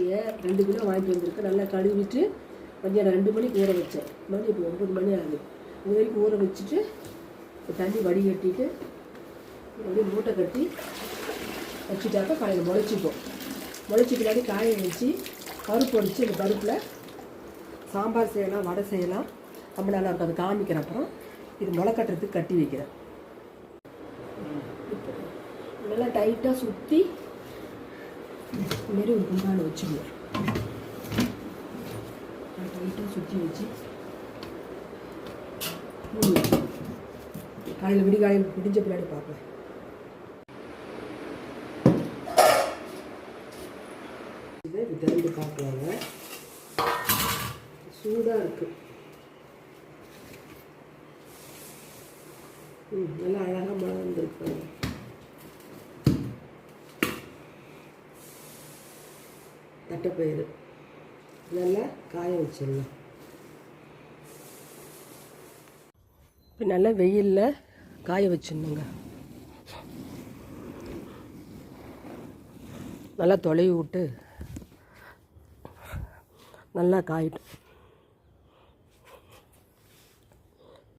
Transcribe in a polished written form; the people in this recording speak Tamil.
தக்காளியை 2 கிலோ வாங்கிட்டு வந்திருக்கேன். நல்லா கழுவிட்டு மதியானம் 2 மணிக்கு ஊற வச்சேன். மணி இப்போ 9 மணி ஆகுது. இது வரைக்கும் ஊற வச்சுட்டு தண்ணி வடிகட்டிட்டு அப்படியே மூட்டை கட்டி வச்சுட்டாக்கா காலையில் முளைச்சிப்போம். முளைச்சிக்கிட்டாடி காய வச்சு பருப்பு வச்சு இந்த பருப்பில் சாம்பார் செய்யலாம், வடை செய்யலாம். ரொம்ப நல்லா இருக்கும். அதை காமிக்கிறேன். அப்புறம் இது முளைக்கட்டுறதுக்கு கட்டி வைக்கிறேன். நல்லா டைட்டாக சுற்றி மாரி ஒரு குண்டான வச்சுக்குவேன். டைட்டாக சுற்றி வச்சு காலையில் விடிகாலையில் விடிஞ்ச பின்னாடி பார்ப்பேன். இதை திறந்து பார்க்கலாங்க. சூடாக இருக்குது. நல்லா அழகாக மழை வந்துருப்பாங்க. தட்டைப்பயிறு நல்லா காய வச்சிடலாம். இப்போ நல்லா வெயிலில் காய வச்சிடணுங்க. நல்லா தொலைவி விட்டு நல்லா காயிட்டும்.